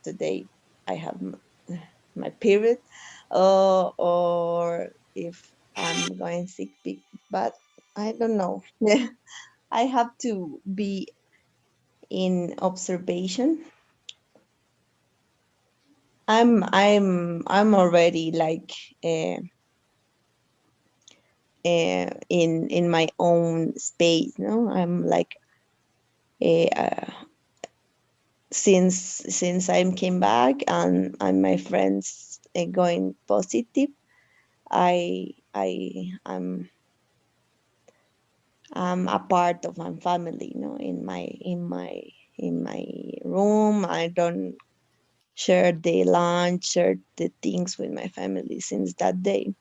today I have my period, or if I'm going sick, but I don't know. I have to be in observation. I'm already like uh, in my own space. No, I'm like uh, since I came back and my friends going positive. I'm a part of my family. You know, in my room. I don't share the lunch, share the things with my family since that day.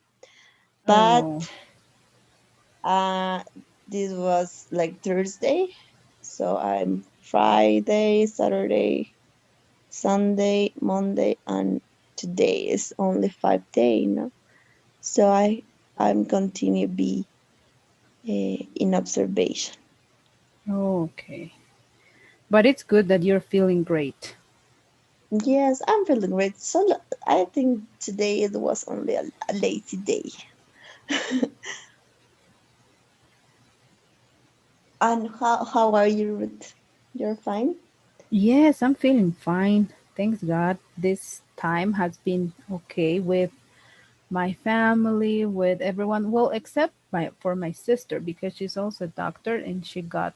But Oh, uh, this was like Thursday, so I'm Friday, Saturday, Sunday, Monday, and today is only 5 day. No, so I'm continue be in observation. okay. But it's good that you're feeling great. Yes, I'm feeling great. So I think today it was only a lazy day. And how are you, Ruth? You're fine? Yes, I'm feeling fine. Thanks God. This time has been okay with my family, with everyone. Well, except my sister because she's also a doctor and she got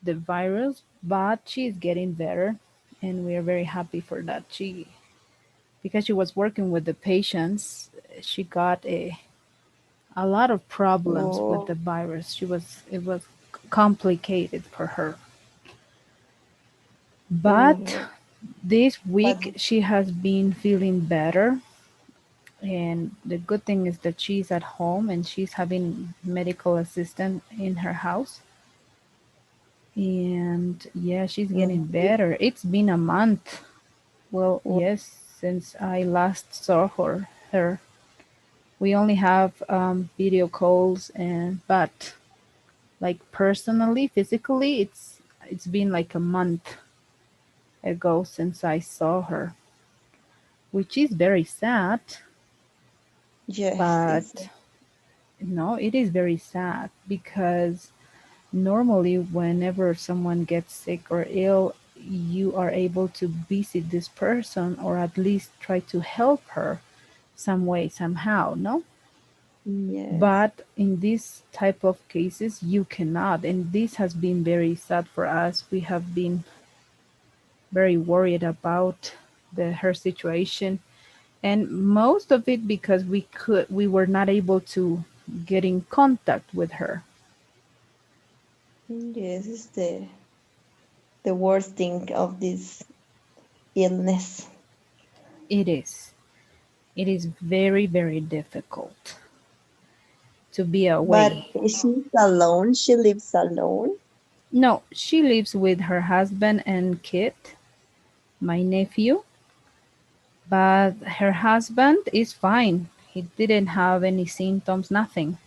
the virus, but she's getting better and we are very happy for that. She because she was working with the patients, she got a lot of problems with Oh, the virus. It was complicated for her. But oh, this but week she has been feeling better, and the good thing is that she's at home and she's having medical assistant in her house. And yeah, she's getting mhm. better. It's been a month. Well, yes, since I last saw her. We only have video calls, and but like personally, physically, it's been like a month ago since I saw her, which is very sad. Yes, it's But no, it is very sad because normally whenever someone gets sick or ill, you are able to visit this person or at least try to help her some way somehow, no? yes. But in this type of cases you cannot, and this has been very sad for us. We have been very worried about her situation, and most of it because we were not able to get in contact with her. Yes, it's the worst thing of this illness. It is very difficult to be But away. she's alone. She lives alone. No, she lives with her husband and kid, my nephew, but her husband is fine. He didn't have any symptoms, nothing.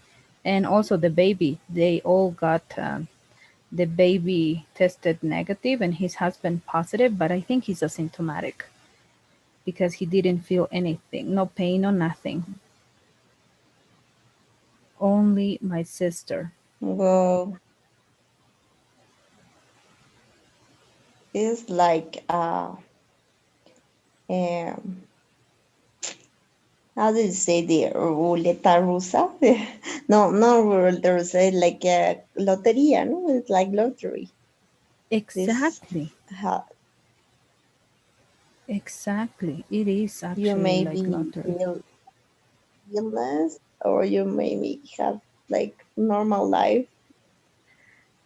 And also the baby, they all got the baby tested negative and his husband positive, but I think he's asymptomatic because he didn't feel anything, no pain, no nothing. Only my sister. Well, it's like um how do you say the ruleta rusa? No, not ruleta rusa. It's like a loteria. No, it's like lottery. This Exactly. how Exactly. It is you actually may like be lottery. illness, or you maybe have like normal life,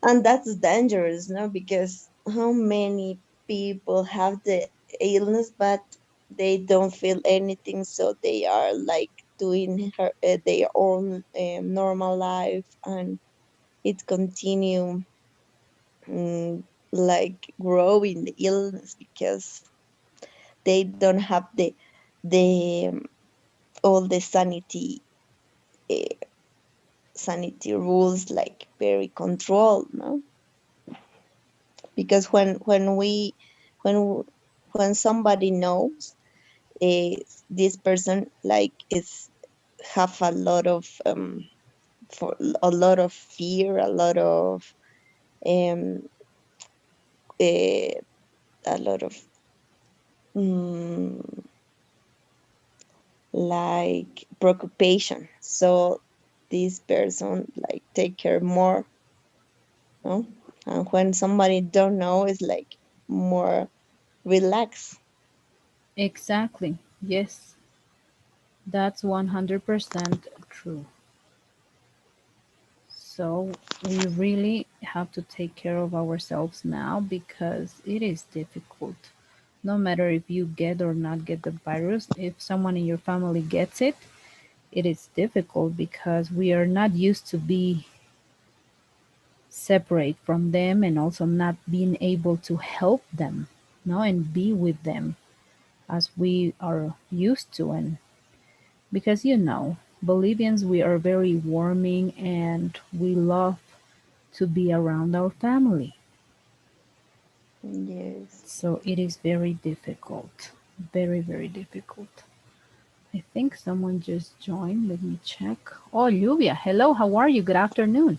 and that's dangerous, no? Because how many people have the illness but they don't feel anything, so they are like doing their own normal life, and it continue like growing the illness because they don't have the all the uh, sanity rules like very controlled, no? Because when when somebody knows, this person like is have for a lot of fear, a lot of um uh, a lot of mm, like preoccupation. So this person like take care more, no? And when somebody don't know, it's like more relaxed. Exactly. Yes, that's 100% true. So we really have to take care of ourselves now because it is difficult. No matter if you get or not get the virus, if someone in your family gets it, it is difficult because we are not used to be separate from them and also not being able to help them, no, and be with them as we are used to. And because Bolivians, we are very warming and we love to be around our family. Yes. So it is very difficult. Very, very difficult. I think someone just joined. Let me check. Oh, Lluvia. Hello, how are you? Good afternoon.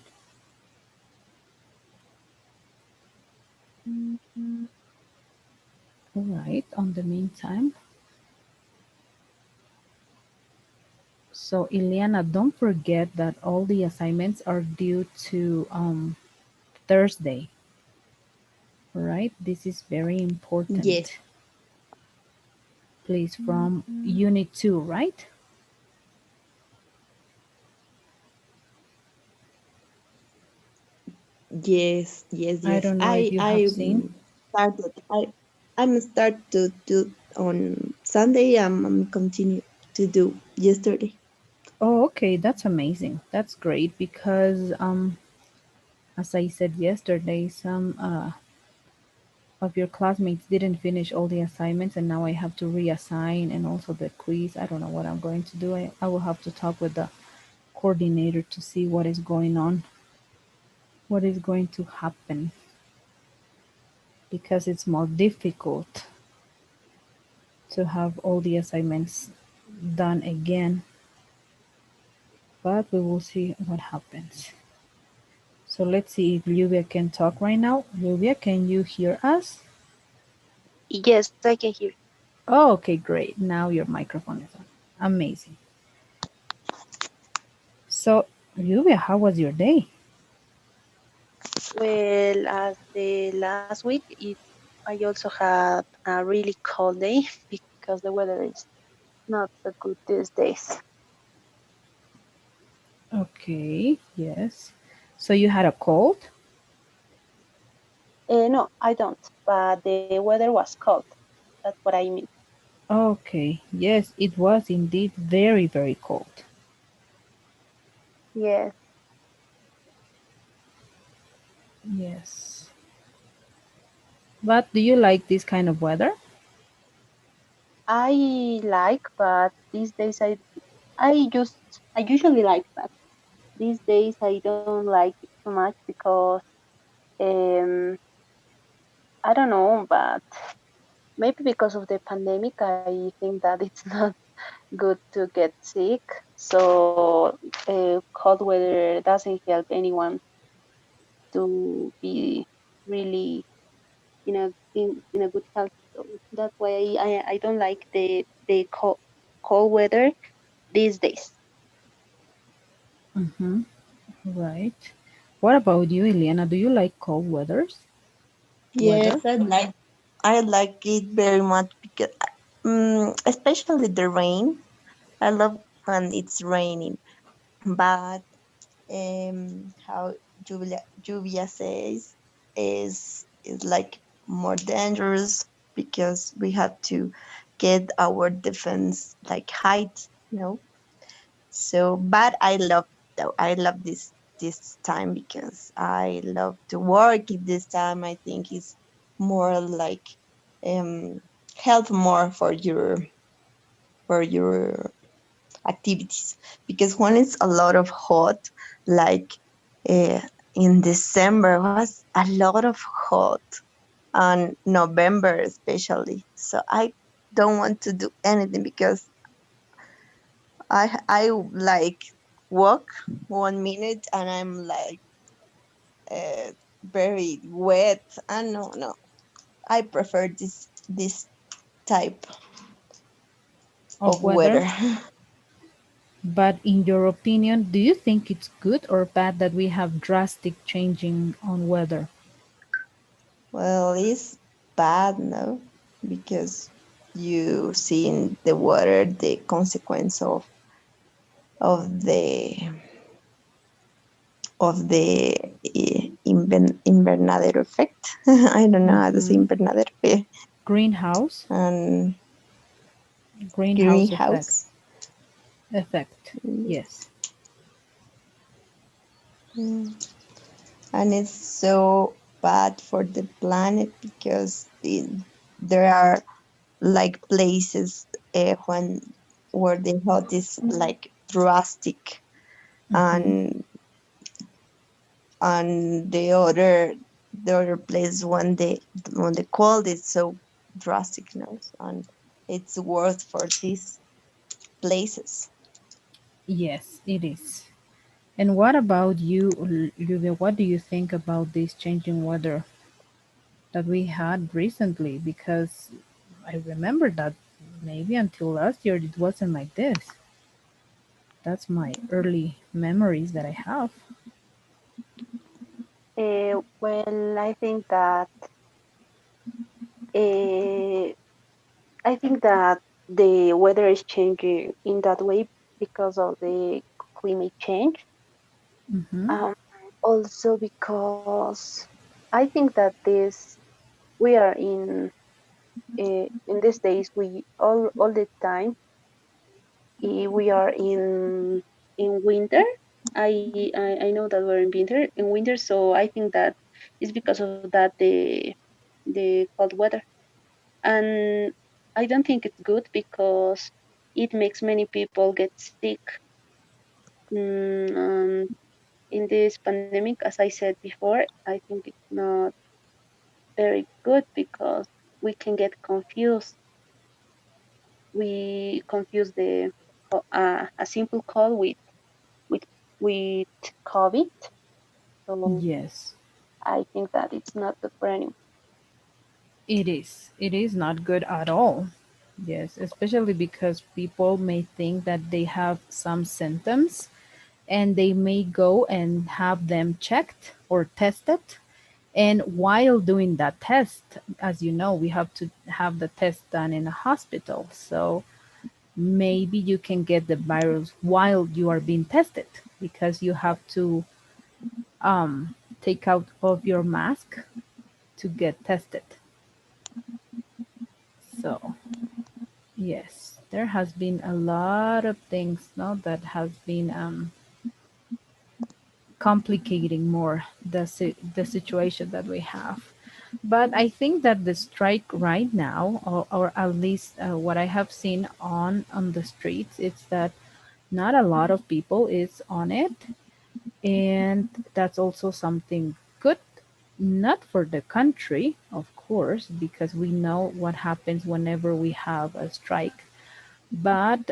Mhm. All right. On the meantime, so Ileana, don't forget that all the assignments are due to Thursday. All right. This is very Yes. important. Please, from Mhm. Unit 2, right? Yes, yes, I yes. don't know if you have seen. Started. I'm start to do on Sunday. I'm continue to do yesterday. Oh, okay. That's amazing. That's great because as I said yesterday, some of your classmates didn't finish all the assignments, and now I have to reassign and also the quiz. I don't know what I'm going to do. I will have to talk with the coordinator to see what is going on, what is going to happen, because it's more difficult to have all the assignments done again. But we will see what happens. So let's see if Lluvia can talk right now. Lluvia, can you hear us? Yes, I can hear. Oh, okay, great. Now your microphone is on. Amazing. So, Lluvia, how was your day? Well, as the last week, I also had a really cold day because the weather is not so good these days. Okay, yes. So you had a cold? No, I don't, but the weather was cold. That's what I mean. Okay, yes, it was indeed very, very cold. Yes, Yes. But do you like this kind of weather? I like, but these days I just, I usually like that. These days I don't like it too much because um, I don't know, but maybe because of the pandemic, I think that it's not good to get sick. So cold weather doesn't help anyone to be really in a good health. So that's why I don't like the cold weather these days. Mm-hmm. Right. What about you, Eliana? Do you like cold weathers? Weather? Yes, I like it very much because especially the rain. I love when it's raining. But how Julia says is like more dangerous because we have to get our defense like height, you know. So, but I love this time because I love to work at this time. I think it's more like um help more for your activities because when it's a lot of hot, like uh, in December was a lot of hot on November especially. So I don't want to do anything because I like walk 1 minute and I'm like uh, very wet. And no, I prefer this type Of of weather. weather. But in your opinion, do you think it's good or bad that we have drastic changing on weather? Well, it's bad, no, because you see in the water the consequence of the invernadero effect. I don't know how to say Hmm. invernadero Greenhouse, and greenhouse effect. greenhouse. Effect. Mm. Yes. And it's so bad for the planet because there are like places when where the hot is like drastic, Hmm. and the other place when the cold is so drastic now, and it's worth for these places. Yes, it is. And what about you, Livia? What do you think about this changing weather that we had recently? Because I remember that maybe until last year it wasn't like this. That's my early memories that I have. Well, uh, I think that the weather is changing in that way because of the climate change. Hmm. Um, Also because I think that this we are in these days we all the time we are in winter. I know that we're in winter, so I think that it's because of that the cold weather, and I don't think it's good because it makes many people get sick. In this pandemic, as I said before, I think it's not very good because we can get confused. We confuse a simple cold with with COVID. So Yes, I think that it's not good for anyone. it is. It is not good at all. Yes, especially because people may think that they have some symptoms and they may go and have them checked or tested. And while doing that test, as you know, we have to have the test done in a hospital. So maybe you can get the virus while you are being tested because you have to take out of your mask to get tested. So yes, there has been a lot of things now that has been complicating more the situation that we have. But I think that the strike right now, or at least what I have seen on the streets, it's that not a lot of people is on it, and that's also something good, not for the country, of course, because we know what happens whenever we have a strike, but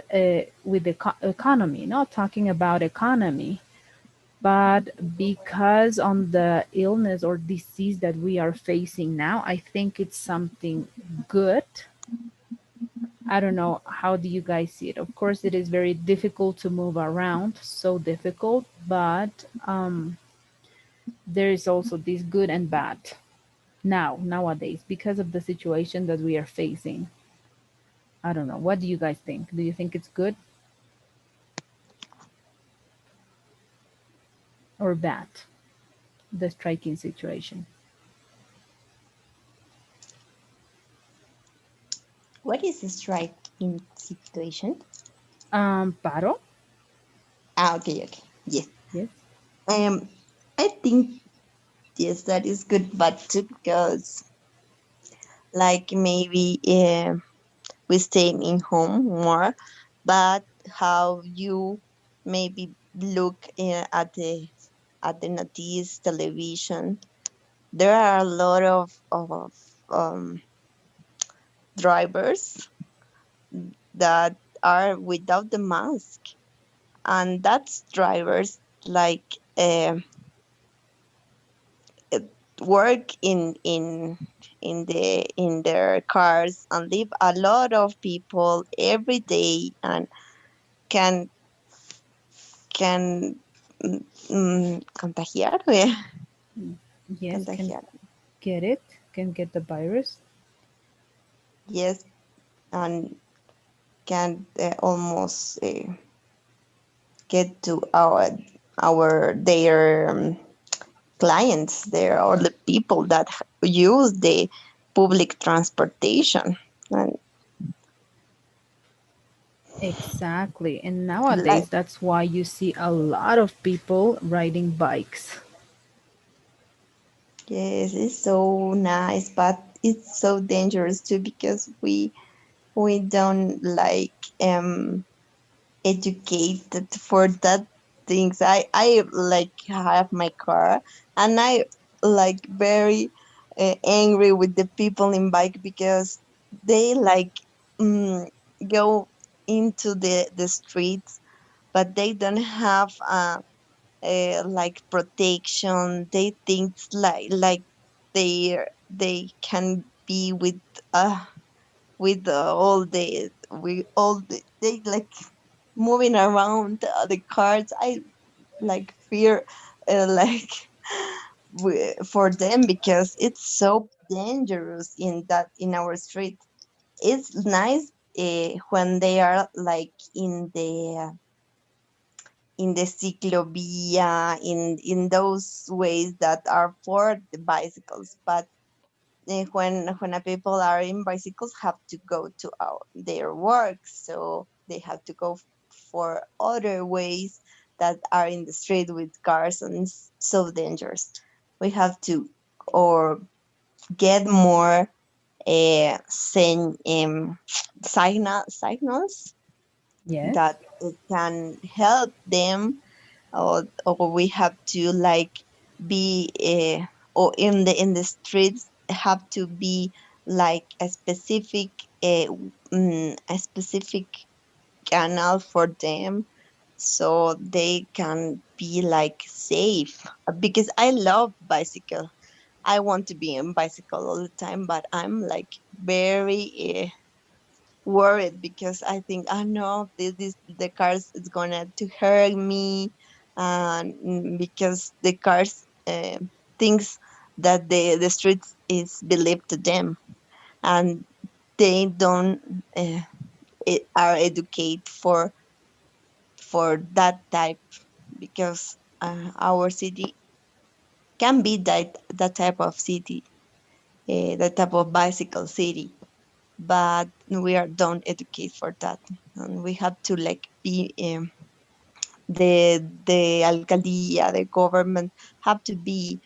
with the economy, not talking about economy, but because on the illness or disease that we are facing now, I think it's something good. I don't know, how do you guys see it? Of course it is very difficult to move around, so difficult, but there is also this good and bad nowadays because of the situation that we are facing. I don't know, what do you guys think? Do you think it's good or bad, the striking situation? What is the strike in situation? Paro. Okay, yes. Yes. Um, I think yes, that is good, but too because like maybe we stay in home more, but how you maybe look at the notice television, there are a lot of um, drivers that are without the mask, and that's drivers like uh, work in their cars and leave a lot of people every day and can can contagiar, Yes, can contagiar, get it, can get the virus. yes, and can almost get to our their clients there or the people that use the public transportation. And Exactly. And nowadays, like, that's why you see a lot of people riding bikes. yes, it's so nice, but it's so dangerous too because we don't like educated for that things. I like have my car, and I like very angry with the people in bike because they like um, go into the streets, but they don't have like protection. They think like they can be with all they like moving around the cars. I like fear like for them because it's so dangerous in our street. It's nice when they are like in the ciclovia, in those ways that are for the bicycles, but when a people are in bicycles have to go to their work, so they have to go for other ways that are in the street with cars, and it's so dangerous. We have to or get more signals Yes. that can help them, or we have to like be or in the streets have to be like a specific canal for them so they can be like safe. Because I love bicycle, I want to be on bicycle all the time, but I'm like very worried because I think, I know this the cars is gonna to hurt me, and because the cars thinks that the streets is believed to them, and they don't are educated for that type, because our city can be that type of city, that type of bicycle city, but we are don't educate for that, and we have to like be the alcaldía, the government have to be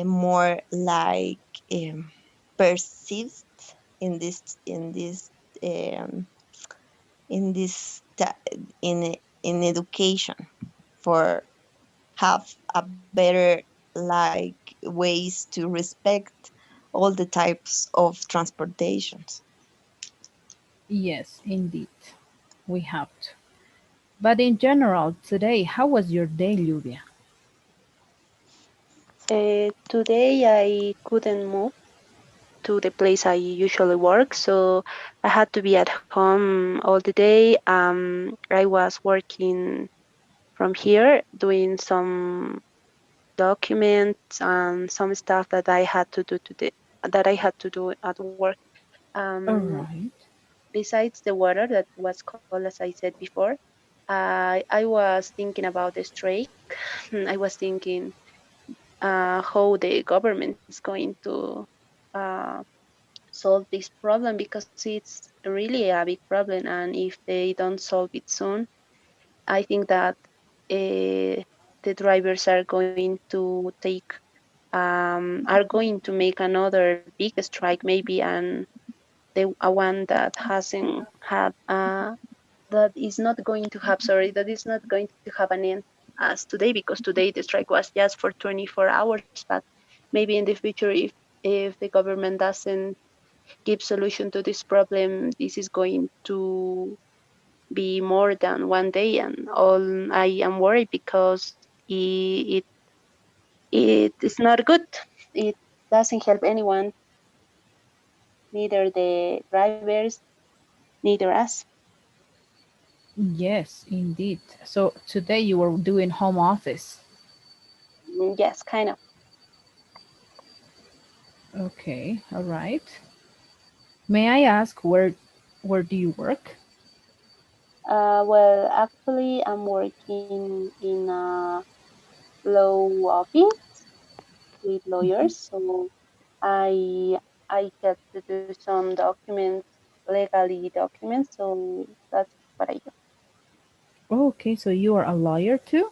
more like um, persist in um, this in education for have a better like ways to respect all the types of transportations. Yes, indeed. We have to. But in general, today, how was your day, Lluvia? Today I couldn't move to the place I usually work, so I had to be at home all the day. I was working from here, doing some documents and some stuff that I had to do that I had to do at work. All Um, right. Besides the water that was cold, as I said before, I was thinking about the strike. I was thinking how the government is going to uh, solve this problem, because it's really a big problem, and if they don't solve it soon, I think that the drivers are going to are going to make another big strike maybe, and the a one that hasn't had that is not going to have, sorry, that is not going to have an end as today, because today the strike was just for 24 hours, but maybe in the future, if if the government doesn't give solution to this problem, this is going to be more than 1 day, and all I am worried because it is not good. It doesn't help anyone, neither the drivers, neither us. Yes, indeed. So today you were doing home office. Yes, kind of. Okay, all right. May I ask where do you work? Well, actually, I'm working in a law office with lawyers, so I I get to do some documents, legally documents. So that's what I do. Oh, okay, so you are a lawyer too?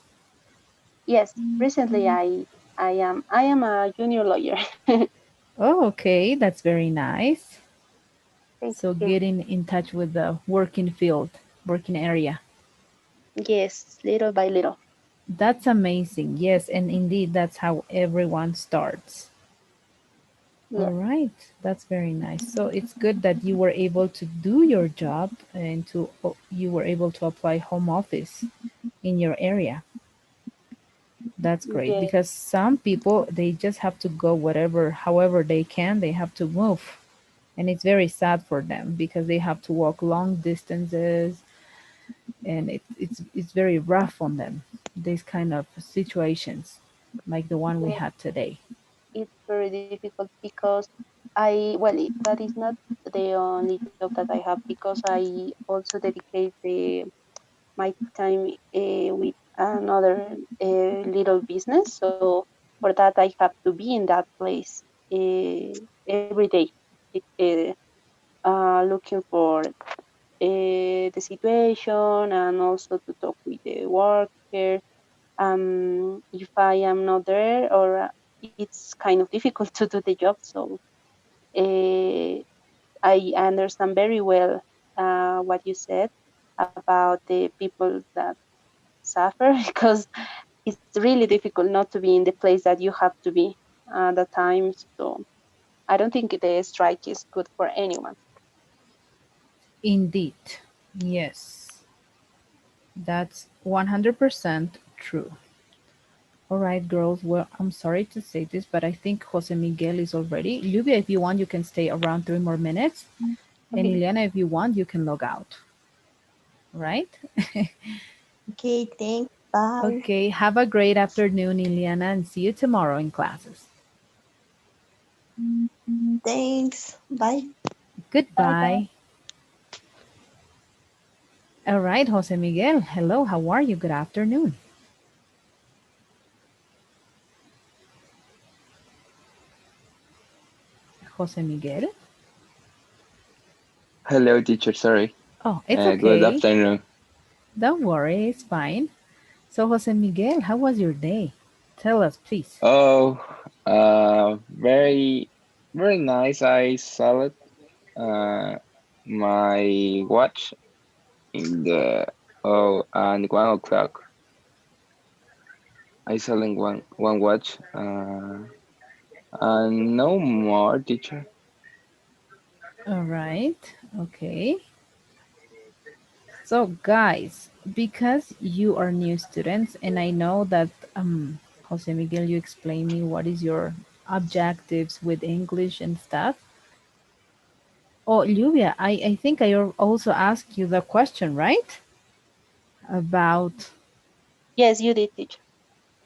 Yes, recently I am a junior lawyer. Oh, okay, that's very nice. Thank So you. getting in touch with the working field, working area. Yes, little by little. That's amazing. Yes, and indeed that's how everyone starts. All Yes, right, that's very nice. So it's good that you were able to do your job and you were able to apply home office in your area. That's great yes, because some people they just have to go whatever however they can, they have to move. And it's very sad for them because they have to walk long distances and it's very rough on them. These kind of situations like the one we yes. had today. It's very difficult because that is not the only job that I have, because I also dedicate my time with another little business. So for that, I have to be in that place every day, it, looking for the situation and also to talk with the worker. If I am not there, or it's kind of difficult to do the job. So uh, I understand very well what you said about the people that suffer because it's really difficult not to be in the place that you have to be at the time. So I don't think the strike is good for anyone. Indeed. Yes. That's 100% true. All right, girls. Well, I'm sorry to say this, but I think Jose Miguel is already. Lluvia, if you want, you can stay around 3 more minutes. And Okay. Ileana, if you want, you can log out. Right? Okay, thanks. Bye. Okay. Have a great afternoon, Ileana, and see you tomorrow in classes. Thanks. Bye. Bye bye. Goodbye. All right, Jose Miguel. Hello. How are you? Good afternoon. Jose Miguel. Hello, teacher. Sorry. Oh, it's Good okay. afternoon. Don't worry. It's fine. So, Jose Miguel, how was your day? Tell us, please. Oh, very, very nice. I saw it. Uh, my watch in the and 1 o'clock. I saw in one watch. And no more, teacher. All right. Okay. So, guys, because you are new students, and I know that Jose Miguel, you explain me what is your objectives with English and stuff. Oh, Lluvia, I think I also asked you the question, right? About Yes, you did, teacher.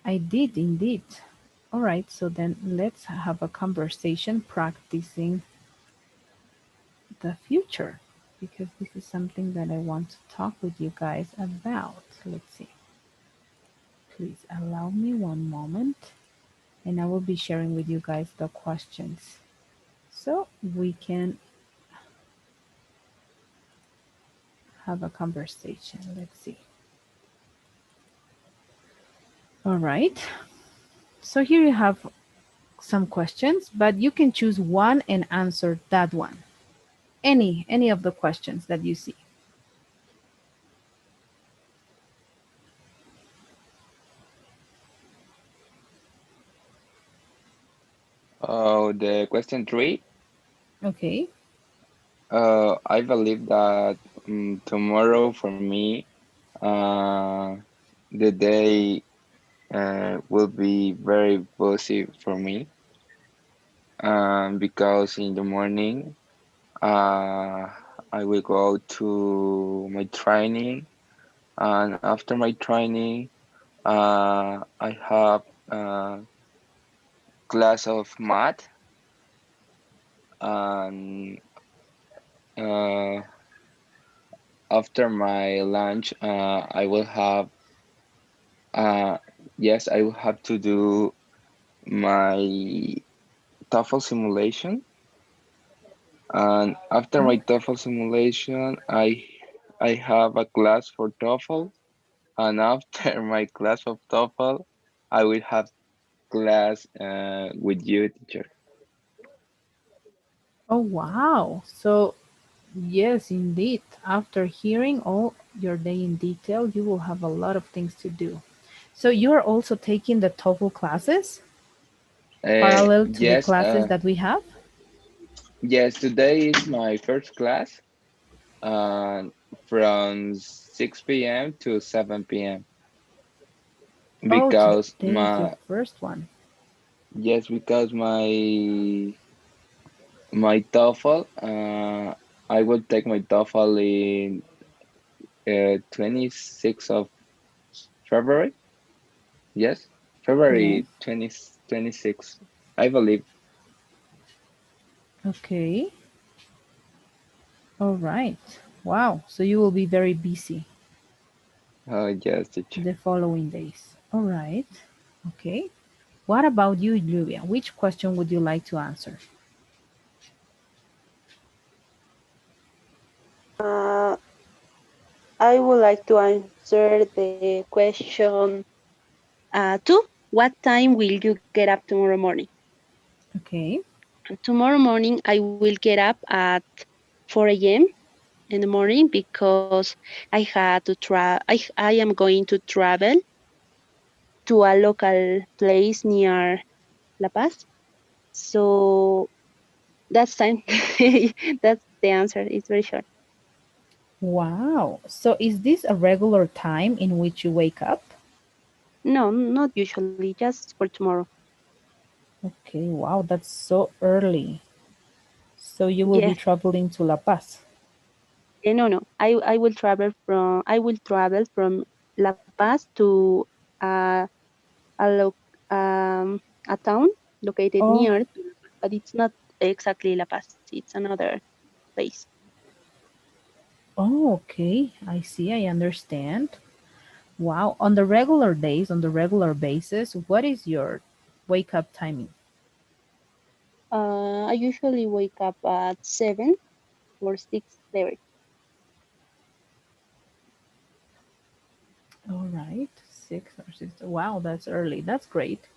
I did indeed. All right, so then let's have a conversation practicing the future because this is something that I want to talk with you guys about. Let's see. Please allow me one moment and I will be sharing with you guys the questions so we can have a conversation. Let's see. All right. So here you have some questions, but you can choose one and answer that one. Any of the questions that you see. Oh, about the question three, Okay. I believe that tomorrow for me, uh, the day will be very busy for me, because in the morning, uh, I will go to my training, and after my training, I have a class of math, and uh, after my lunch, I will have uh, yes, I will have to do my TOEFL simulation, and after my TOEFL simulation, I have a class for TOEFL, and after my class of TOEFL, I will have class with you, teacher. Oh, wow. So, yes, indeed. After hearing all your day in detail, you will have a lot of things to do. So, you are also taking the TOEFL classes parallel to the Yes, classes that we have? yes. Today is my first class, uh, from 6 p.m. to 7 p.m. Oh, because today is your first one. because my TOEFL, I will take my TOEFL in 26th of February. Yes, Yes. February 26th, I believe. Okay. All right. Wow. So you will be very busy Yes, teacher. the following days. All right. Okay. What about you, Lluvia? Which question would you like to answer? Uh, I would like to answer the question two. What time will you get up tomorrow morning? Okay. Tomorrow morning, I will get up at 4 a.m. in the morning because I had to I am going to travel to a local place near La Paz. So that's time. That's the answer. It's very short. Wow. So is this a regular time in which you wake up? No, not usually, just for tomorrow. Okay. Wow. That's so early. So you will be Yes. traveling to La Paz. No, no. I will travel from La Paz to uh, a lo- um, a town located Oh, near, but it's not exactly La Paz. It's another place. oh, okay. I see. I understand. Wow. On the regular days, on the regular basis, what is your wake up timing? I usually wake up at 7 or 6:30. All right. 6 or 6. Wow, that's early. That's great.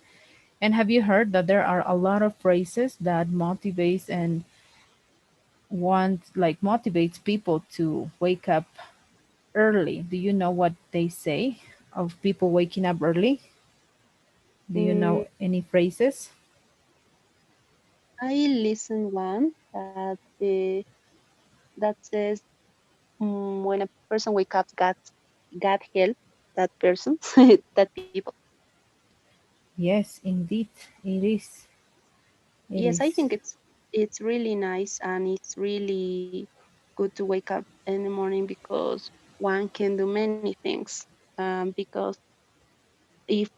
And have you heard that there are a lot of phrases that motivates and motivates people to wake up early? Do you know what they say of people waking up early? Do you Mm, know any phrases? I listen one that says when a person wake up, God help that person, that people. Yes, indeed. It is. It Yes, I is. think it's really nice and it's really good to wake up in the morning because one can do many things. Because if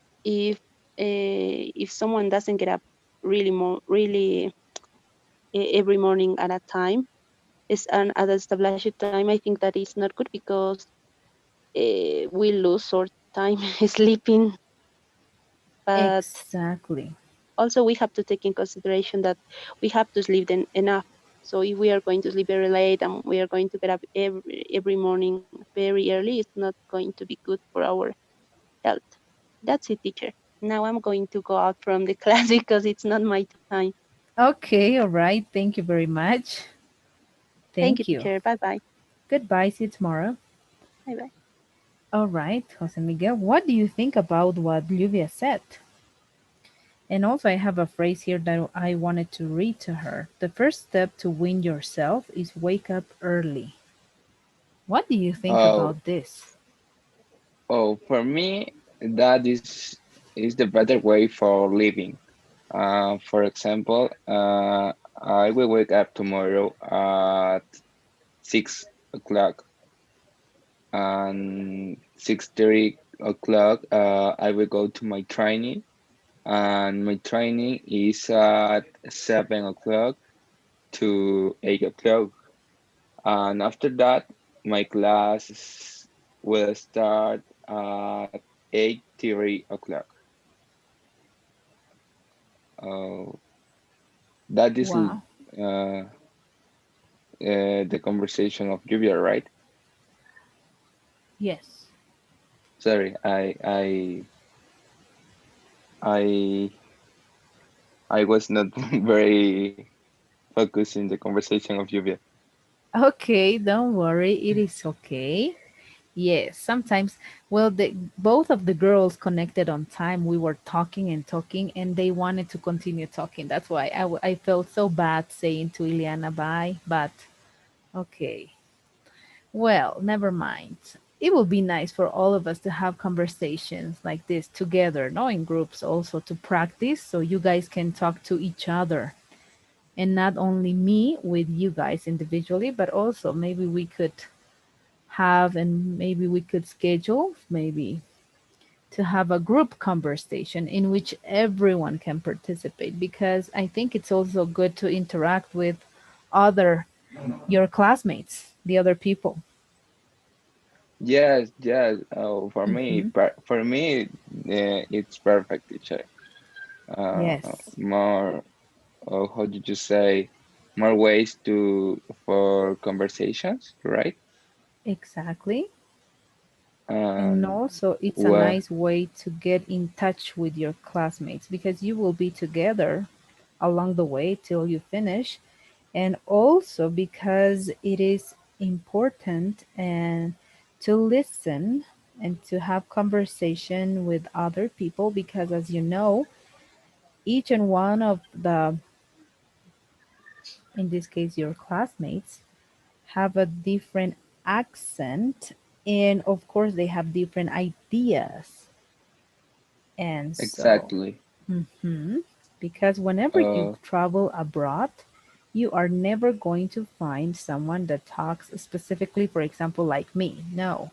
if someone doesn't get up really every morning at a time is an at a established time, I think that is not good because we lose our time sleeping. But Exactly. also we have to take in consideration that we have to sleep enough. So if we are going to sleep very late and we are going to get up every morning very early, it's not going to be good for our health. That's it, teacher. Now I'm going to go out from the class because it's not my time. Okay, all right. Thank you very much. Thank you, Thank you. teacher. Bye bye. Goodbye. See you tomorrow. Bye bye. All right, Jose Miguel, what do you think about what Lluvia said? And also, I have a phrase here that I wanted to read to her. The first step to win yourself is wake up early. What do you think Oh, about this? for me, that is the better way for living. For example, I will wake up tomorrow at 6 o'clock, and 6:30 o'clock. I will go to my training, and my training is at 7 o'clock to 8 o'clock. And after that, my class will start at 8:30 o'clock. Uh, that is Wow. the conversation of Juvia, right? Yes. Sorry, I I was not very focused in the conversation of Juvia. Okay, don't worry. It is okay. Yes, sometimes, well, both of the girls connected on time. We were talking and talking, and they wanted to continue talking. That's why I felt so bad saying to Ileana bye, but okay. Well, never mind. It will be nice for all of us to have conversations like this together, no, in groups also to practice so you guys can talk to each other and not only me with you guys individually, but also maybe we could have and maybe we could schedule maybe to have a group conversation in which everyone can participate because I think it's also good to interact with other your classmates, the other people. Yes, yes. Hmm. For me, it's perfect, teacher. Yes, More, how did you say, more ways to for conversations, right? exactly. And And also, it's a well, nice way to get in touch with your classmates because you will be together along the way till you finish. And also because it is important and to listen and to have conversation with other people because as you know, each and one of the, in this case, your classmates have a different accent and of course they have different ideas. And so, exactly. mhm, because whenever you Uh, travel abroad, you are never going to find someone that talks specifically, for example, like me. No,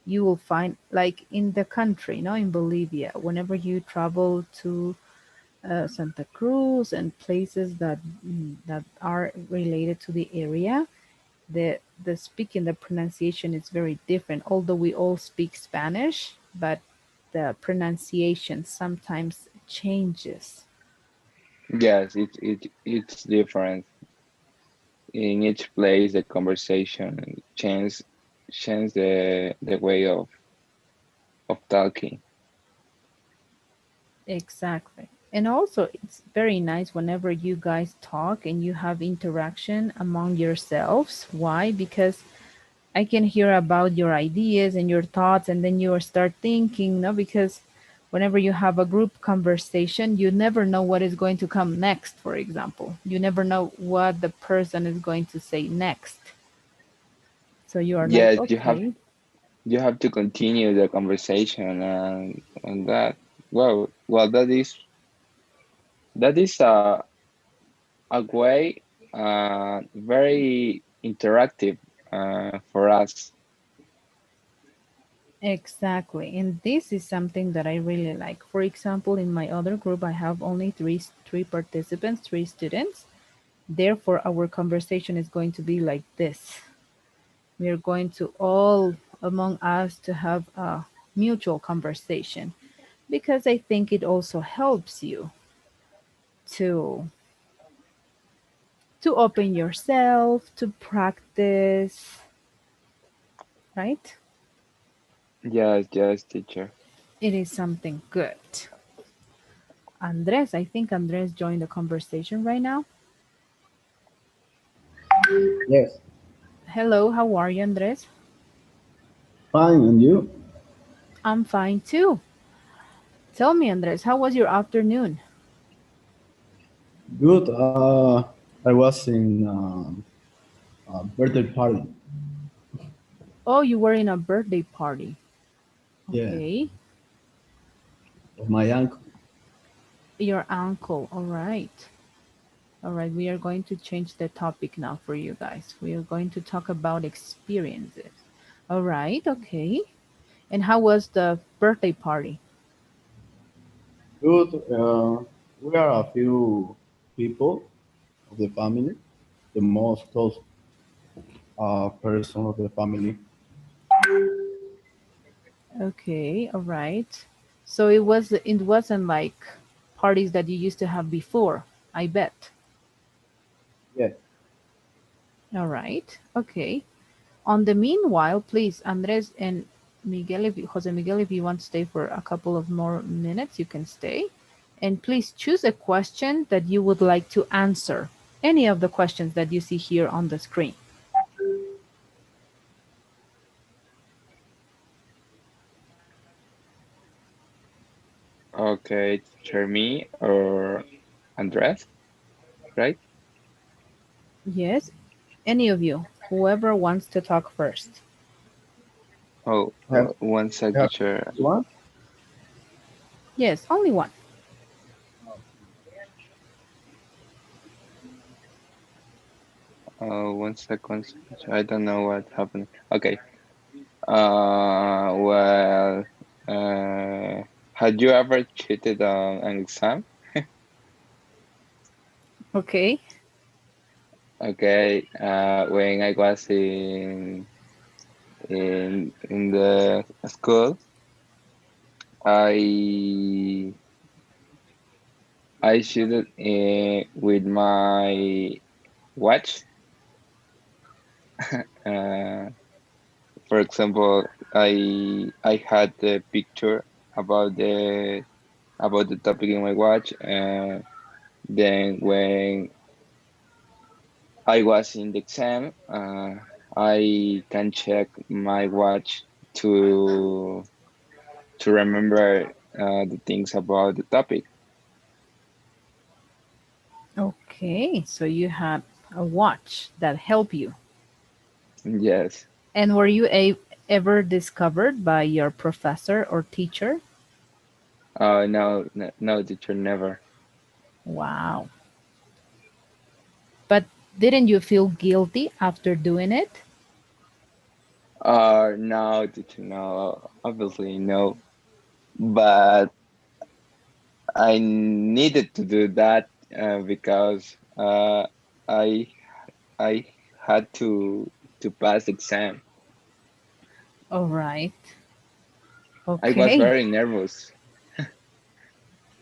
you will find like in the country, no, in Bolivia, whenever you travel to Santa Cruz and places that that are related to the area, the speaking, the pronunciation is very different. Although we all speak Spanish, but the pronunciation sometimes changes. yes, it's different in each place. The conversation change the way of talking. Exactly. And also, it's very nice whenever you guys talk and you have interaction among yourselves. Why? Because I can hear about your ideas and your thoughts, and then you start thinking, no? Because whenever you have a group conversation, you never know what is going to come next, for example. You never know what the person is going to say next. So you are like, Yes, okay, you have to continue the conversation, and that, well, that is a way, very interactive, for us. exactly. And this is something that I really like. For example, in my other group, I have only three participants, three students. Therefore, our conversation is going to be like this. We are going to all among us to have a mutual conversation because I think it also helps you to open yourself, to practice, right? Yes, yes, teacher. It is something good. Andres, I think Andres joined the conversation right now. Yes, Hello, how are you, Andres? fine. And you? I'm fine too. Tell me, Andres, how was your afternoon? Good. I was in a birthday party. Oh, you were in a birthday party. Yeah, Okay. of my uncle. Your uncle. All right. All right. We are going to change the topic now for you guys. We are going to talk about experiences. All right. Okay. And how was the birthday party? Good. We are a few people of the family, the most close person of the family. Okay. All right. So it wasn't like parties that you used to have before, I bet. Yeah. All right. Okay. On the meanwhile, please, Andres and Miguel, Jose Miguel, if you want to stay for a couple of more minutes, you can stay. And please choose a question that you would like to answer. Any of the questions that you see here on the screen. Okay, teacher, me or Andres, right? Yes, any of you, whoever wants to talk first. Oh, Have, one sec, have teacher. one? Yes, only one. One sec, one sec, teacher. I don't know what happened. Okay. Well, uh, had you ever cheated on an exam? Okay. Okay. When I was in the school, I I cheated with my watch. Uh, for example, I had the picture about the topic in my watch, and then when I was in the exam, I can check my watch to to remember the things about the topic. Okay, so you had a watch that helped you. Yes. And were you ever discovered by your professor or teacher? No, no, no, teacher, never. Wow. But didn't you feel guilty after doing it? No, teacher, no. Obviously, no. But I needed to do that because I I had to pass the exam. All right. I was Okay. very nervous.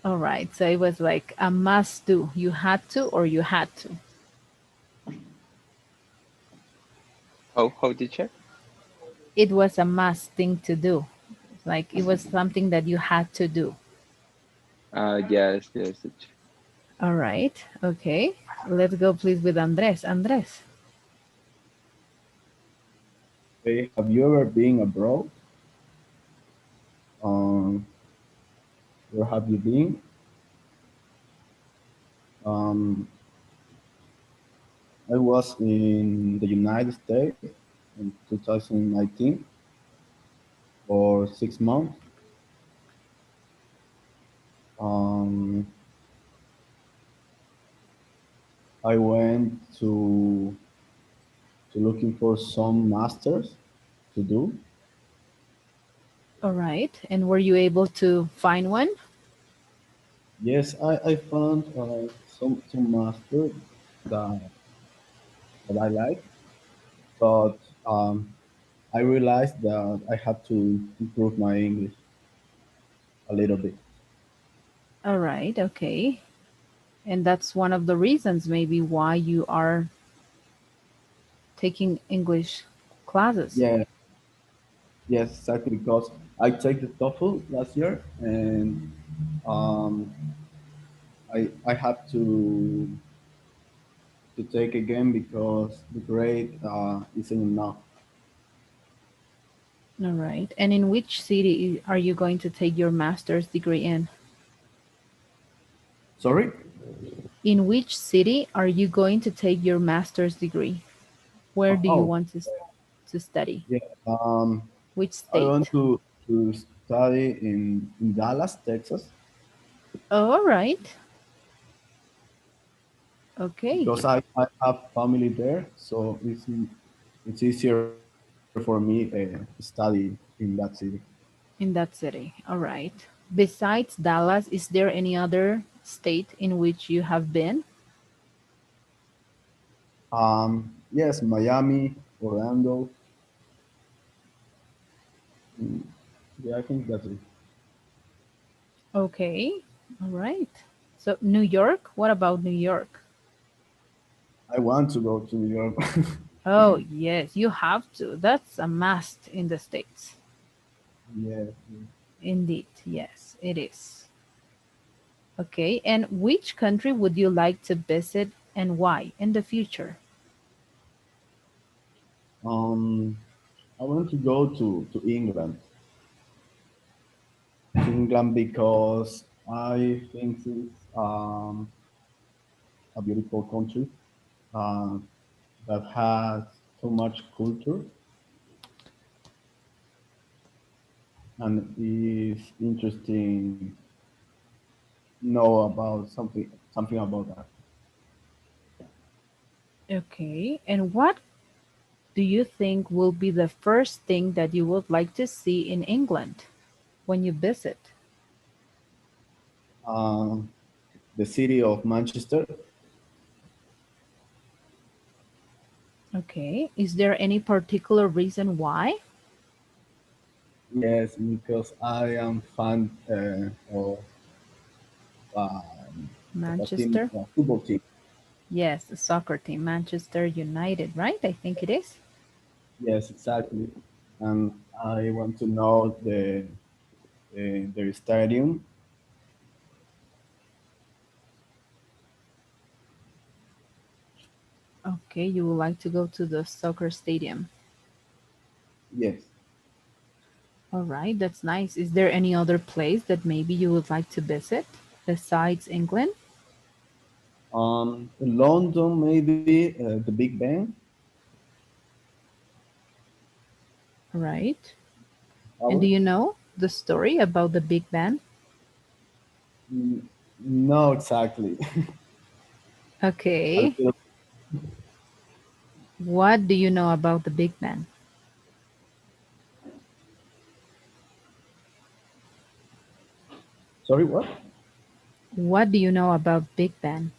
All right. So it was like a must do. You had to or you had to. How, teacher? It was a must thing to do. Like it was something that you had to do. Yes, yes, teacher. All right. Okay. Let's go please with Andres. Andres. Hey, have you ever been abroad? Um, where have you been? Um, I was in the United States in 2019 for 6 months. Um, I went to looking for some masters to do. All right. And were you able to find one? Yes, I found some master that that I like, but I realized that I had to improve my English a little bit. All right. Okay. And that's one of the reasons maybe why you are taking English classes. Yeah, yes, exactly. Because I take the TOEFL last year, and um, I have to take again because the grade isn't enough. All right. And in which city are you going to take your master's degree in? Sorry? In which city are you going to take your master's degree? Where do you Oh, want to study? yeah. Which I want state? to study in Dallas, Texas, Oh, all right. Okay, because I have family there, so it's easier for me study in that city. in that city. All right. Besides Dallas, is there any other state in which you have been? Yes, Miami, Orlando. mm, Yeah, I think that's it. Okay. All right. So, New York? What about New York? I want to go to New York. Oh, yes, you have to. That's a must in the States. Yeah. Indeed. Yes, it is. Okay. And which country would you like to visit and why in the future? Um, I want to go to England. To England because I think it's a beautiful country uh, that has so much culture and is interesting know about something about that. Okay. And what do you think will be the first thing that you would like to see in England when you visit? Um, the city of Manchester. Okay. Is there any particular reason why? Yes, because I am fan of a team, Manchester? a football team. Yes, the soccer team, Manchester United, right? I think it is. Yes, exactly. And I want to know their stadium. Okay, you would like to go to the soccer stadium. Yes. All right, that's nice. Is there any other place that maybe you would like to visit besides England? In London, maybe the Big Ben Right. And do Tower. you know the story about the Big Ben? Mm, No, exactly. A Okay. little- What do you know about the Big Ben? Sorry, what? What do you know about Big Ben?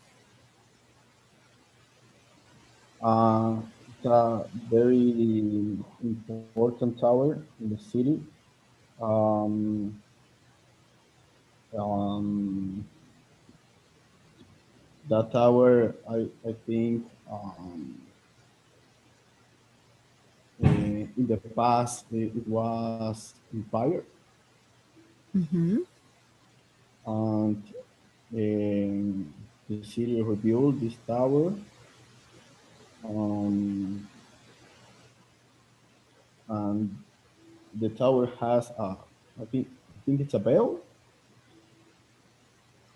It's a very important tower in the city. Um, um, that tower, I think, in the past it was in fire, Mm-hmm. and the city rebuilt this tower. Um, and the tower has I think it's a bell.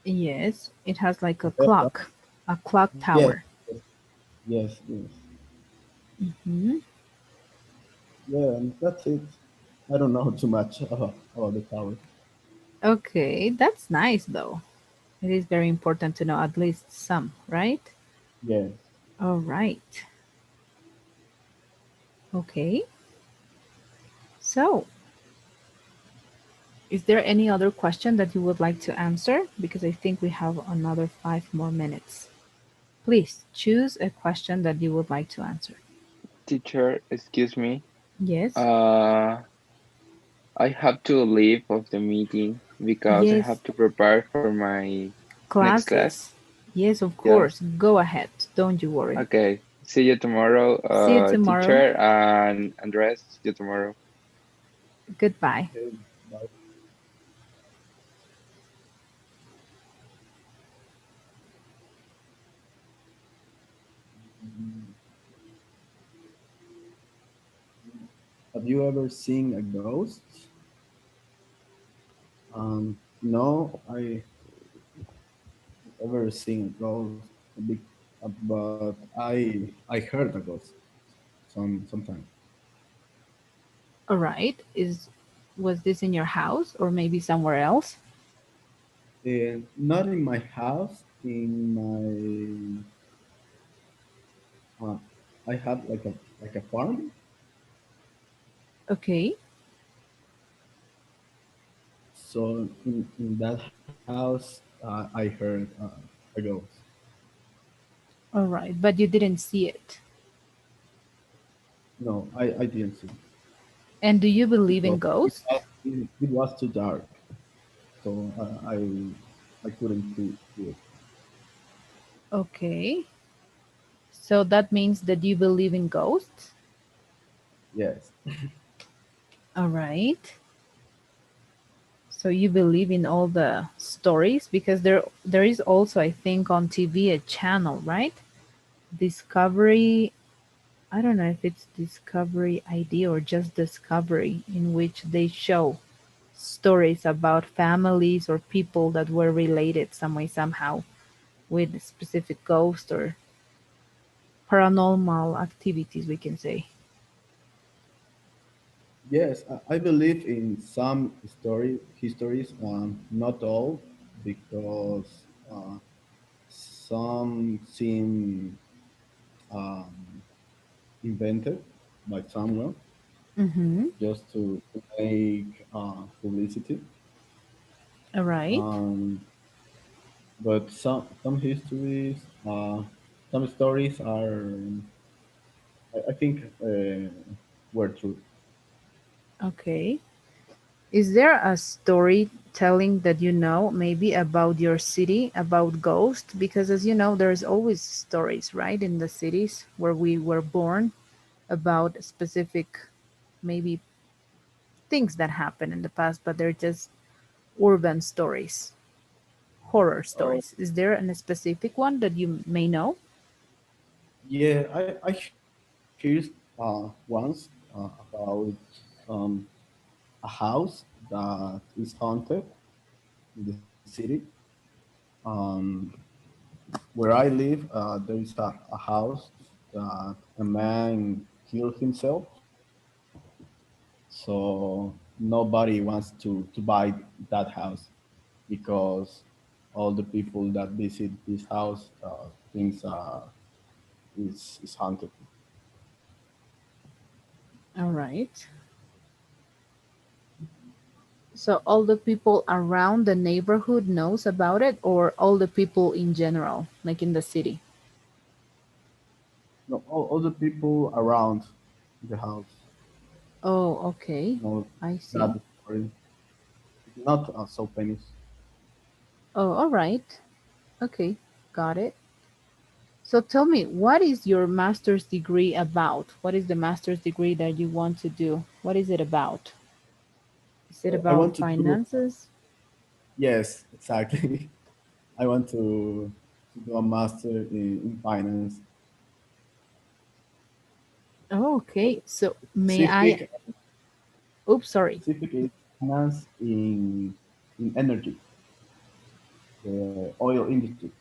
Yes, it has like A bell, right? a clock Yes, tower. yes, yes, yes. Hmm. Yeah, and that's it. I don't know too much about the tower. Okay, that's nice though. It is very important to know at least some, right? Yes. All right. Okay. So, is there any other question that you would like to answer? Because I think we have another 5 more minutes. Please choose a question that you would like to answer. Teacher, excuse me. Yes. Uh, I have to leave of the meeting because I Yes. have to prepare for my next class. Classes. Yes, of Yes. course. Go ahead. Don't you worry. Okay. See you tomorrow, See you tomorrow. teacher, and Andres. See you tomorrow. Goodbye. Okay. Bye. Have you ever seen a ghost? No, ever seen a ghost, but I heard a ghost sometime. All right. Is was this in your house or maybe somewhere else? And not in my house, in my I have like a farm. Okay. So in that house, I heard a ghost. All right, but you didn't see it. No, I didn't see And do you believe because in ghosts? it was too dark, so I couldn't see it. Okay. So that means that you believe in ghosts? Yes, All right. So you believe in all the stories because there is also I think on TV a channel, right? Discovery, I don't know if it's Discovery ID or just Discovery in which they show stories about families or people that were related some way somehow with specific ghosts or paranormal activities we can say. yes, I believe in some histories, not all, because some seem um, invented by someone Mm-hmm. just to make publicity. All right. Um, but some stories are, I think, were true. Okay. Is there a story telling that you know maybe about your city, about ghosts? Because as you know, there's always stories, right, in the cities where we were born about specific maybe things that happened in the past, but they're just urban stories, horror Oh, stories. Is there a specific one that you may know? yeah, I heard once about um, a house that is haunted in the city. Um, where I live, there is a house that a man killed himself. So nobody wants to buy that house because all the people that visit this house thinks is haunted. All right. So all the people around the neighborhood knows about it or all the people in general, like in the city? No, all the people around the house Oh, okay. know I see. that story. It's not so famous. Oh, all right. Okay, got it. So tell me, what is your master's degree about? What is the master's degree that you want to do? What is it about? Is it I about want to do finances? yes, exactly. I want to do a master in finance, Oh, okay. So may I? specific Oops, sorry. specifically finance in energy, the oil industry,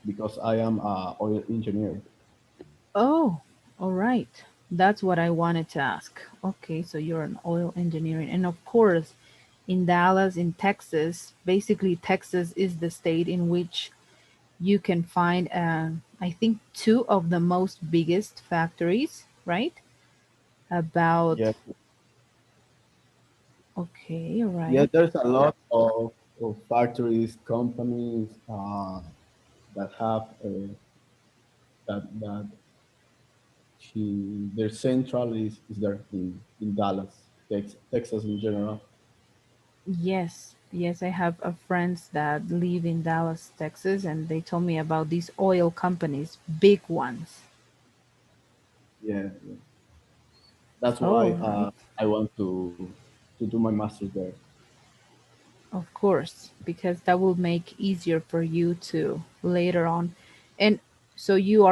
because I am a oil engineer. Oh, all right. That's what I wanted to ask. Okay, so you're an oil engineering, and of course, in Dallas, in Texas, basically Texas is the state in which you can find, I think, two of the most biggest factories, right? About, Yeah, okay, all yeah. right. There's a lot of factories, companies that have that their central is there in Dallas, Texas in general. Yes, yes, I have friends that live in Dallas, Texas, and they told me about these oil companies, big ones. Yeah, yeah. That's Oh, why all right. I want to do my master's there. Of course, because that will make easier for you to later on. And so you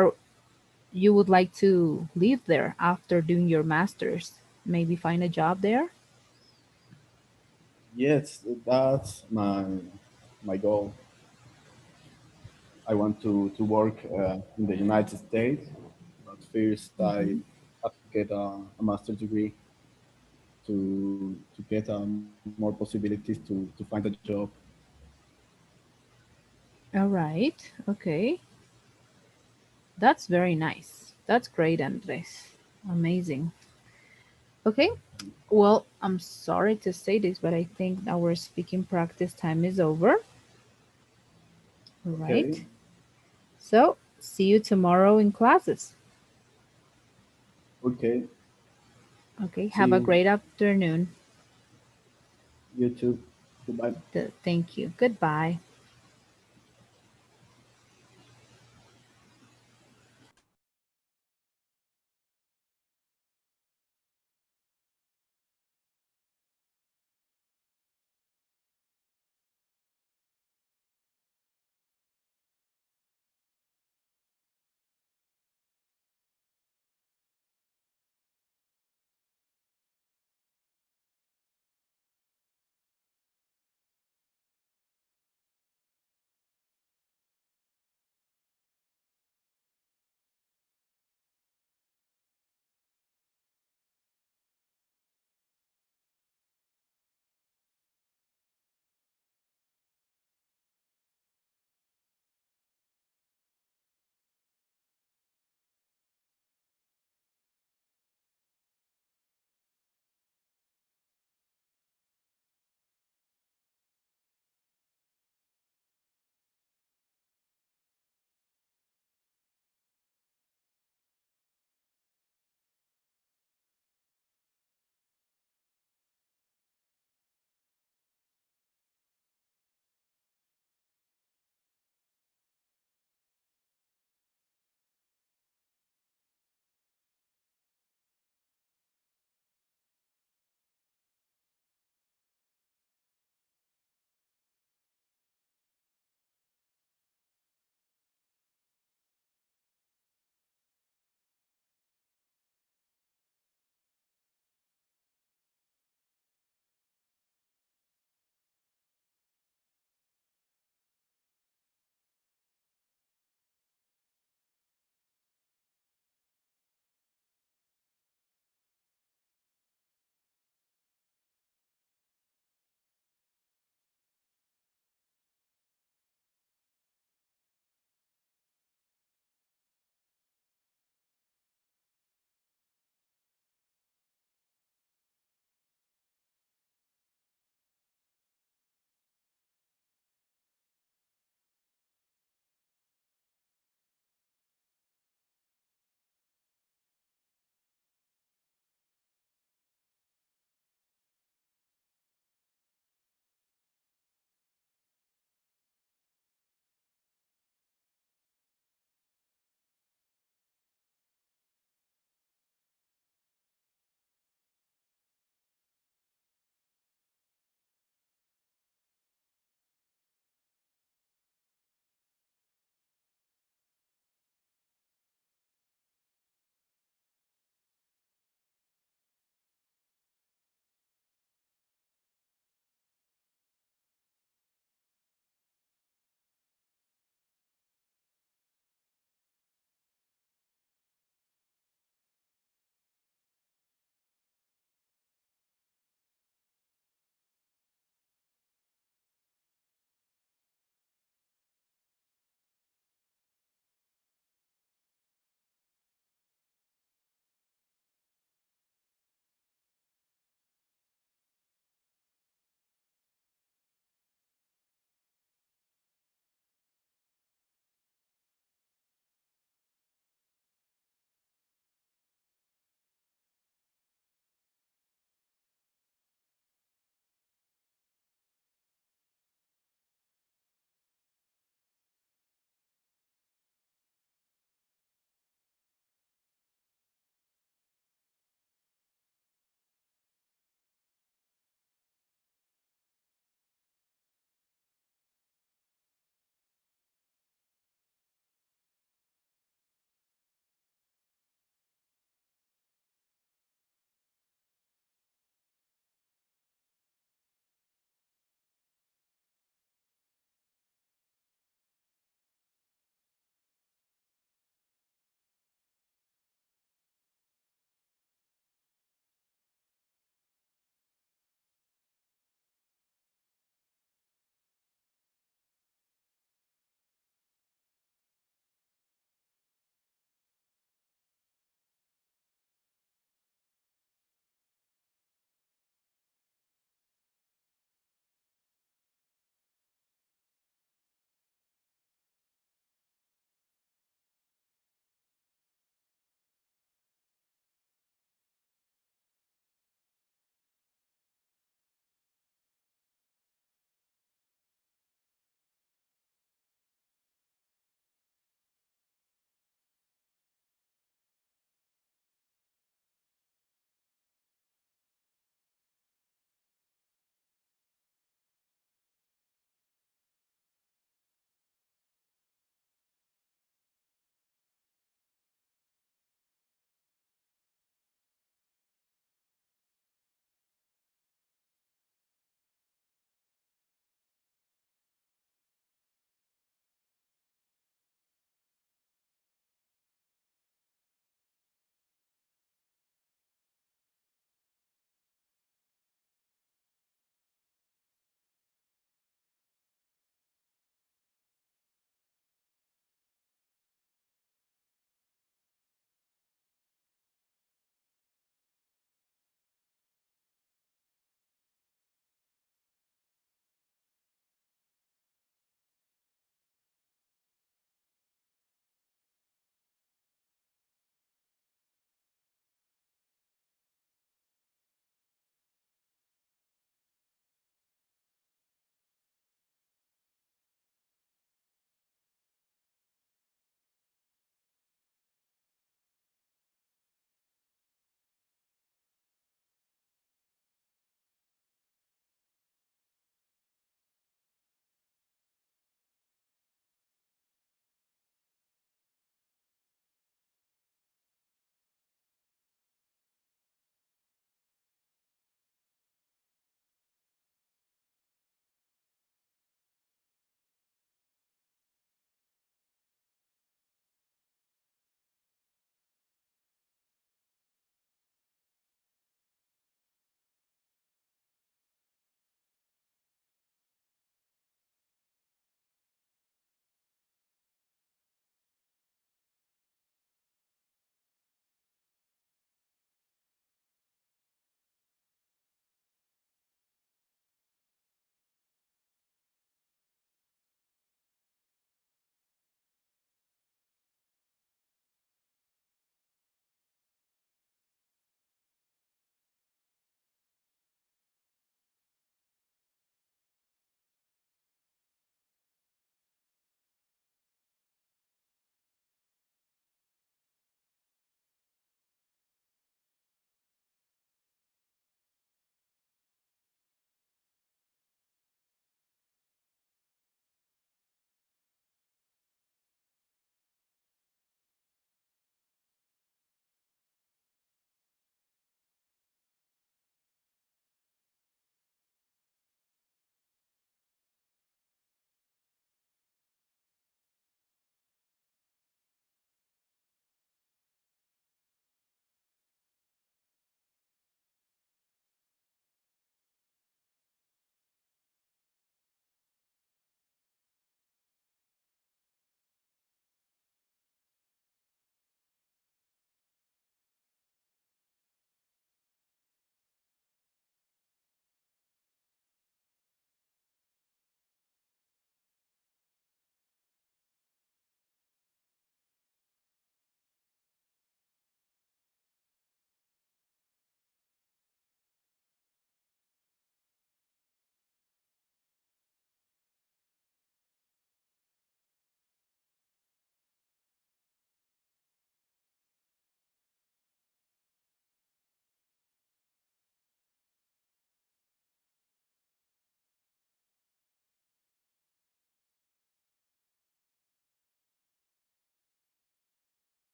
would like to live there after doing your masters, maybe find a job there? Yes, that's my goal. I want to work in the United States, but first I Hmm. have to get a master's degree to get more possibilities to find a job. All right. Okay. That's very nice. That's great, Andres. Amazing. Okay. Well, I'm sorry to say this, but I think our speaking practice time is over. All Okay, right. So, see you tomorrow in classes. okay. Okay. See Have a you. great afternoon. You too. Goodbye. Thank you. Goodbye.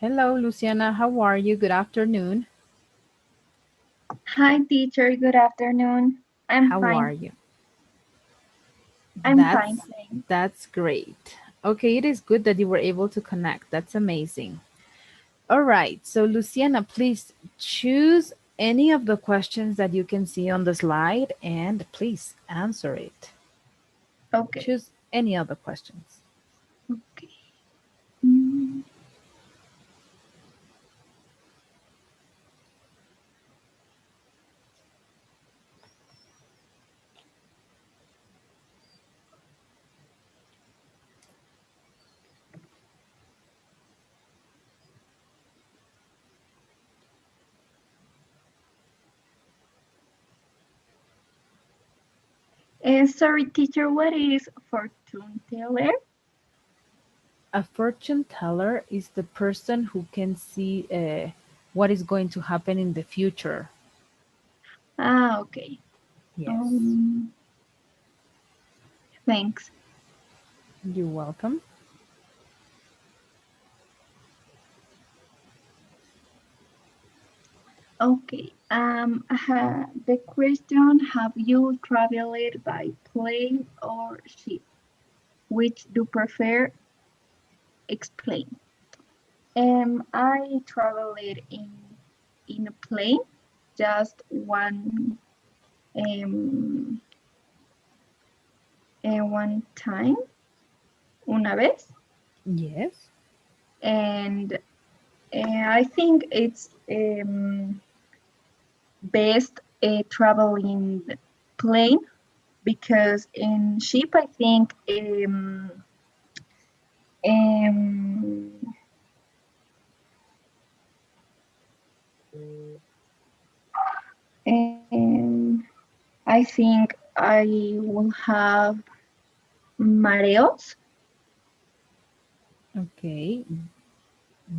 Hello, Luciana. How are you? Good afternoon. Hi, teacher. Good afternoon. I'm How are fine. you? I'm fine, That's thanks. that's great. Okay, it is good that you were able to connect. That's amazing. All right. So, Luciana, please choose any of the questions that you can see on the slide and please answer it. Okay. Choose any of the questions. Okay. Mm, sorry, teacher. What is fortune teller? A fortune teller is the person who can see what is going to happen in the future. Ah, okay. Yes. Um, Thanks. You're welcome. Okay. The question: have you traveled by plane or ship? Which do prefer? Explain. I traveled in a plane, just um one time, una vez, Yes. and I think it's best traveling plane because in ship I think um, um, I think I will have mareos. Okay.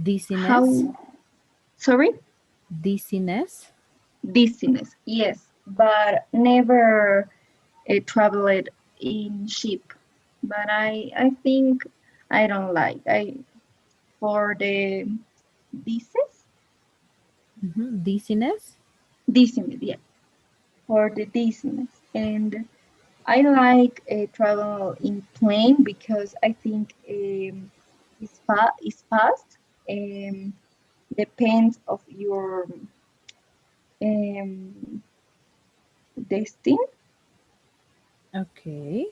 Dizziness. How? Sorry, Dizziness. dizziness. Yes, but never traveled in ship. But I think I don't like I for the disease Dizziness. dizziness, yeah, for the dizziness. And I like travel in plane because I think it's fast. Um, Depends of your um, destiny, Okay.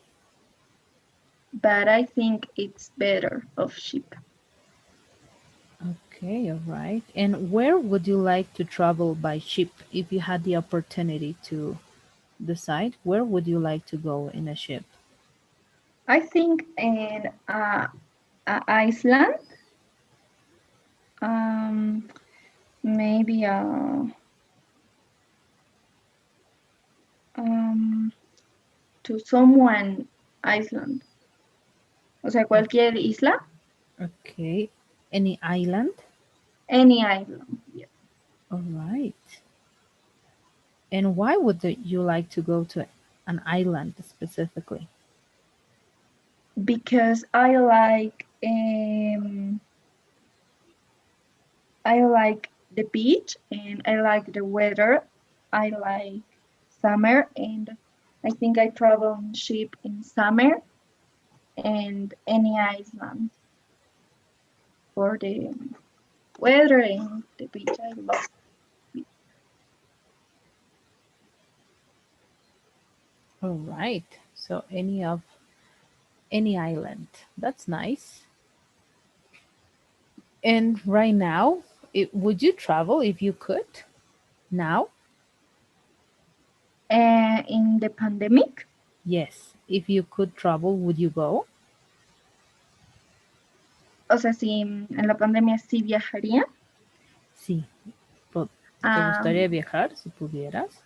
but I think it's better of ship. Okay, all right. And where would you like to travel by ship if you had the opportunity to decide? Where would you like to go in a ship? I think in Iceland, um, maybe um, to someone Iceland, o sea, O- cualquier isla, Okay. Any island? any island, yeah. All right. And why would you like to go to an island specifically? Because I like the beach and I like the weather. I like summer and I think I travel on ship in summer and any island for the weather and the beach. I love beach. All right. So any island. That's nice. And right now, would you travel if you could? Now? In the pandemic, Yes. If you could travel, would you go? o sea, si en la pandemia sí viajaría. Sí. ¿Te gustaría Um, viajar si pudieras?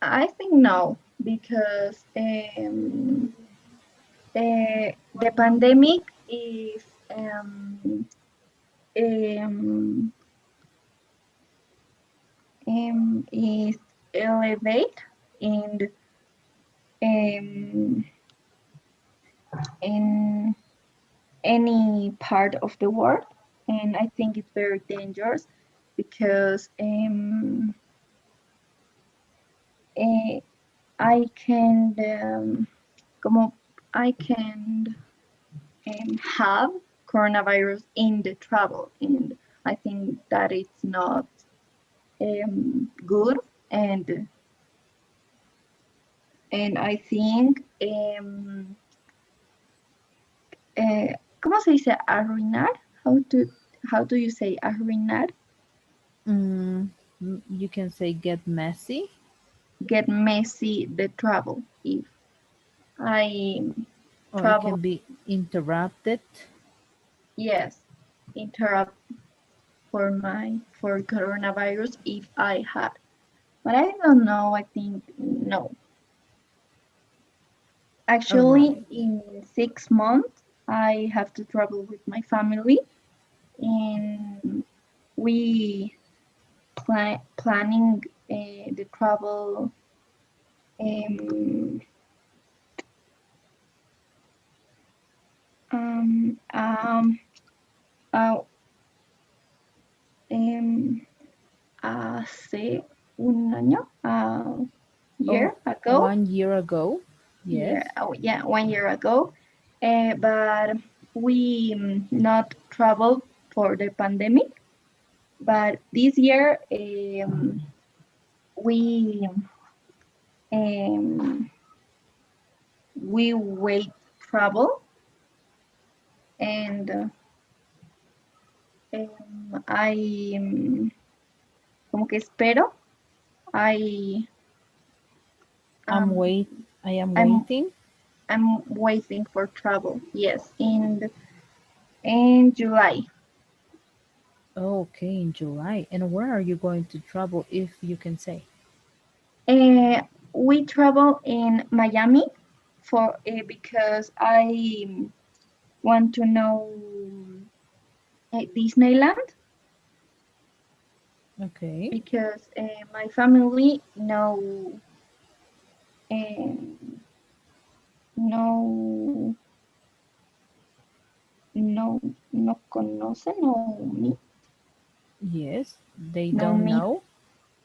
I think no, because the pandemic um, is elevate in um, in any part of the world. and I think it's very dangerous because eh, I can como I can have coronavirus in the travel, and I think that it's not good, and I think ¿cómo se dice arruinar? How to how do you say arruinar? Mm, you can say get messy, Get messy the travel if I or it travel. can be interrupted. Yes, interrupt for coronavirus if I had. But I don't know. I think no. All Actually, right. in 6 months, I have to travel with my family, and we planning the travel um, um, um, uh, um, hace un año, Oh, year ago. 1 year ago. Yes. Yeah, oh yeah, 1 year ago. But we not traveled for the pandemic. But this year, we um, we wait travel, and I como que espero. I I'm um, wait. I am I'm waiting. I'm waiting for travel. Yes, in July. Okay, in July. And where are you going to travel, if you can say? Uh, we travel in Miami for because I want to know Disneyland Okay. because my family um, no no conoce Yes, they no don't meet. know.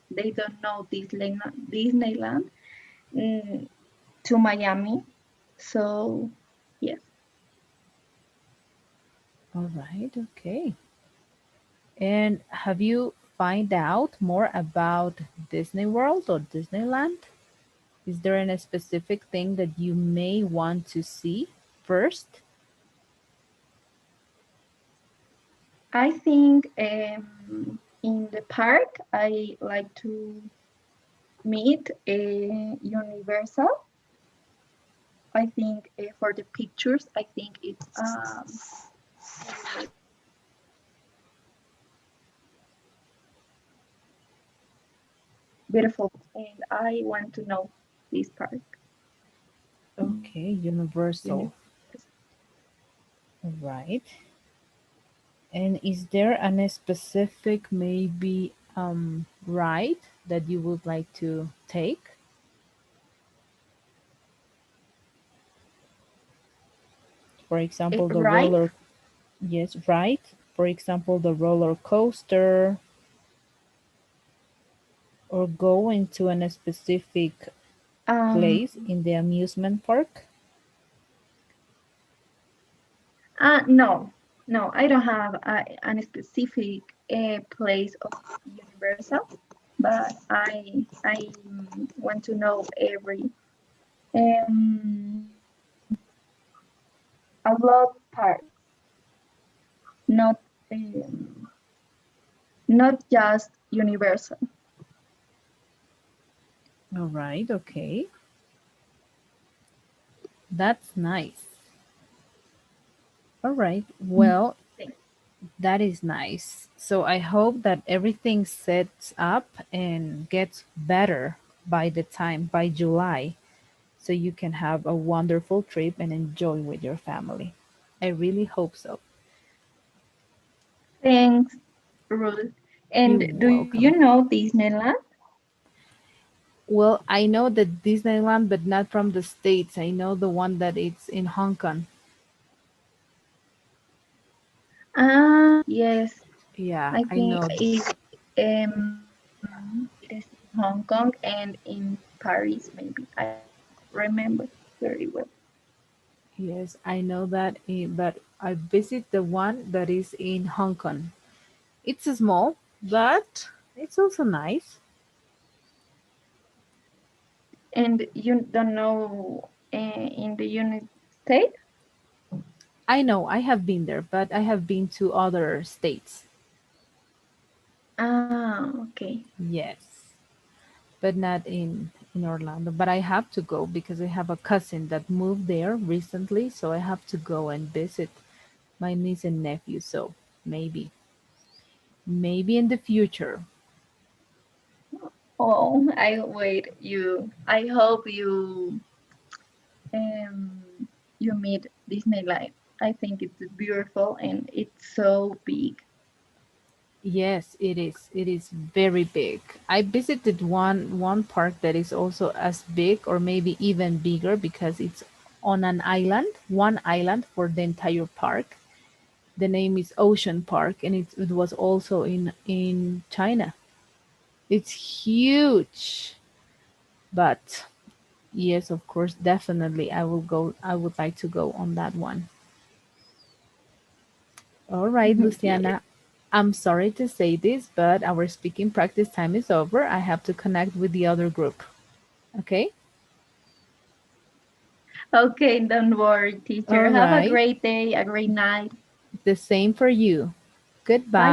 They don't know Disneyland mm, to Miami. So yes, All right, okay. And have you find out more about Disney World or Disneyland? Is there any specific thing that you may want to see first? I think in the park I like to meet a Universal. I think for the pictures, I think it's beautiful, and I want to know this park. Okay, Universal. Universal. All right. And is there any specific maybe ride that you would like to take? For example, the Right? roller, yes, ride. For example, the roller coaster, or go into a specific Um, place in the amusement park. no, no, I don't have any specific place of Universal, but I want to know every um a lot parts, not um, not just Universal. All right, okay. That's nice. All right, well, Thing. that is nice. So I hope that everything sets up and gets better by the time, by July, so you can have a wonderful trip and enjoy with your family. I really hope so. Thanks, Ruth. You're And do you welcome. know Disneyland? Well, I know the Disneyland, but not from the States. I know the one that it's in Hong Kong. Yes, Yeah, I I think know. it is in Hong Kong and in Paris, maybe. I don't remember very well. Yes, I know that, but I visit the one that is in Hong Kong. It's small, but it's also nice. And you don't know in the United States? I know I have been there, but I have been to other states. Ah, okay. Yes, but not in Orlando. But I have to go because I have a cousin that moved there recently, so I have to go and visit my niece and nephew. So maybe in the future. Oh, I wait you. I hope um you meet Disneyland. I think it's beautiful and it's so big. Yes, it is. It is very big. I visited one park that is also as big or maybe even bigger because it's on an island, one island for the entire park. The name is Ocean Park, and it was also in China. It's huge, but yes, of course, definitely I will go. I would like to go on that one. All right, Yes. Luciana. I'm sorry to say this, but our speaking practice time is over. I have to connect with the other group. Okay? Okay, don't worry, teacher. All Have a right. great day, a great night. The same for you. Bye Goodbye.